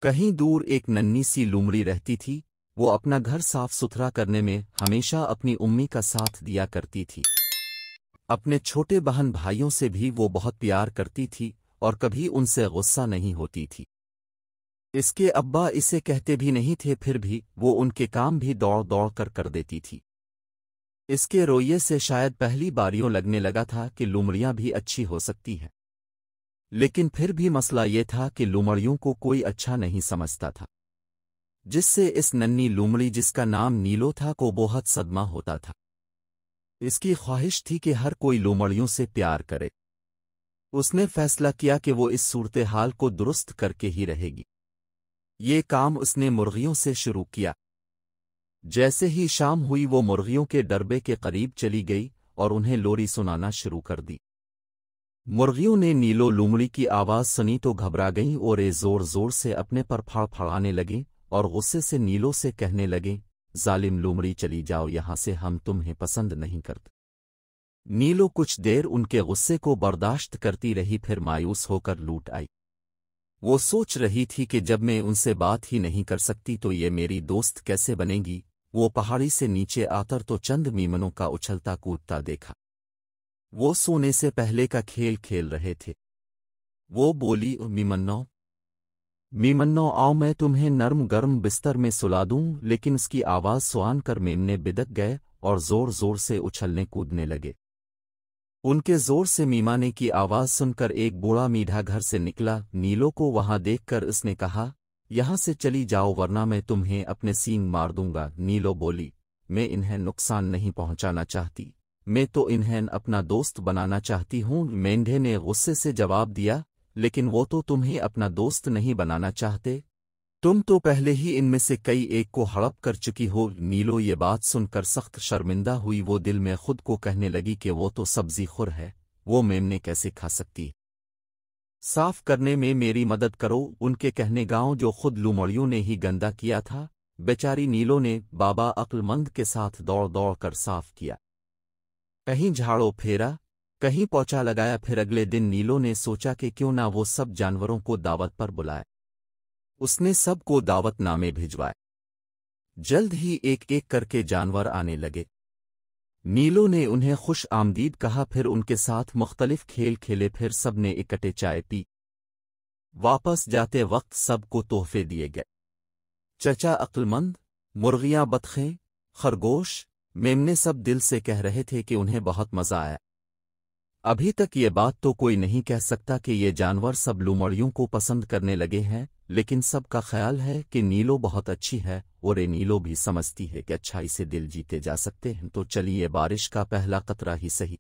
کہیں دور ایک ننھی سی لومڑی رہتی تھی۔ وہ اپنا گھر صاف ستھرا کرنے میں ہمیشہ اپنی امی کا ساتھ دیا کرتی تھی۔ اپنے چھوٹے بہن بھائیوں سے بھی وہ بہت پیار کرتی تھی اور کبھی ان سے غصہ نہیں ہوتی تھی۔ اس کے ابا اسے کہتے بھی نہیں تھے، پھر بھی وہ ان کے کام بھی دوڑ دوڑ کر دیتی تھی۔ اس کے رویے سے شاید پہلی باریوں لگنے لگا تھا کہ لومڑیاں بھی اچھی ہو سکتی ہیں، لیکن پھر بھی مسئلہ یہ تھا کہ لومڑیوں کو کوئی اچھا نہیں سمجھتا تھا، جس سے اس ننھی لومڑی جس کا نام نیلو تھا کو بہت صدمہ ہوتا تھا۔ اس کی خواہش تھی کہ ہر کوئی لومڑیوں سے پیار کرے۔ اس نے فیصلہ کیا کہ وہ اس صورتحال کو درست کر کے ہی رہے گی۔ یہ کام اس نے مرغیوں سے شروع کیا۔ جیسے ہی شام ہوئی وہ مرغیوں کے ڈربے کے قریب چلی گئی اور انہیں لوری سنانا شروع کر دی۔ مرغیوں نے نیلو لومڑی کی آواز سنی تو گھبرا گئیں اور زور زور سے اپنے پر پھاڑ پھاڑانے لگیں اور غصے سے نیلو سے کہنے لگیں، ظالم لومڑی چلی جاؤ یہاں سے، ہم تمہیں پسند نہیں کرتے۔ نیلو کچھ دیر ان کے غصے کو برداشت کرتی رہی، پھر مایوس ہو کر لوٹ آئی۔ وہ سوچ رہی تھی کہ جب میں ان سے بات ہی نہیں کر سکتی تو یہ میری دوست کیسے بنے گی۔ وہ پہاڑی سے نیچے آکر تو چند میمنوں کا اچھلتا کودتا دیکھا۔ وہ سونے سے پہلے کا کھیل کھیل رہے تھے۔ وہ بولی، میمنو آؤ میں تمہیں نرم گرم بستر میں سلا دوں، لیکن اس کی آواز سوان کر میمنے بدک گئے اور زور زور سے اچھلنے کودنے لگے۔ ان کے زور سے میمانے کی آواز سن کر ایک بوڑھا میڈھا گھر سے نکلا۔ نیلو کو وہاں دیکھ کر اس نے کہا، یہاں سے چلی جاؤ ورنہ میں تمہیں اپنے سینگ مار دوں گا۔ نیلو بولی، میں انہیں نقصان نہیں پہنچانا چاہتی، میں تو انہیں اپنا دوست بنانا چاہتی ہوں۔ مینڈھے نے غصے سے جواب دیا، لیکن وہ تو تمہیں اپنا دوست نہیں بنانا چاہتے، تم تو پہلے ہی ان میں سے کئی ایک کو ہڑپ کر چکی ہو۔ نیلو یہ بات سن کر سخت شرمندہ ہوئی۔ وہ دل میں خود کو کہنے لگی کہ وہ تو سبزی خور ہے، وہ میمنے کیسے کھا سکتی؟ صاف کرنے میں میری مدد کرو۔ ان کے کہنے گاؤں جو خود لومڑیوں نے ہی گندا کیا تھا، بیچاری نیلو نے بابا عقل مند کے ساتھ دوڑ دوڑ کر صاف کیا۔ کہیں جھاڑو پھیرا، کہیں پوچھا لگایا۔ پھر اگلے دن نیلو نے سوچا کہ کیوں نہ وہ سب جانوروں کو دعوت پر بلائے۔ اس نے سب کو دعوت نامے بھجوائے۔ جلد ہی ایک ایک کر کے جانور آنے لگے۔ نیلو نے انہیں خوش آمدید کہا، پھر ان کے ساتھ مختلف کھیل کھیلے، پھر سب نے اکٹھے چائے پی۔ واپس جاتے وقت سب کو تحفے دیے گئے۔ چچا عقل مند، مرغیاں، بطخیں، خرگوش، میمنے سب دل سے کہہ رہے تھے کہ انہیں بہت مزہ آیا۔ ابھی تک یہ بات تو کوئی نہیں کہہ سکتا کہ یہ جانور سب لومڑیوں کو پسند کرنے لگے ہیں، لیکن سب کا خیال ہے کہ نیلو بہت اچھی ہے، اور نیلو بھی سمجھتی ہے کہ اچھائی سے دل جیتے جا سکتے ہیں۔ تو چلیے بارش کا پہلا قطرہ ہی صحیح۔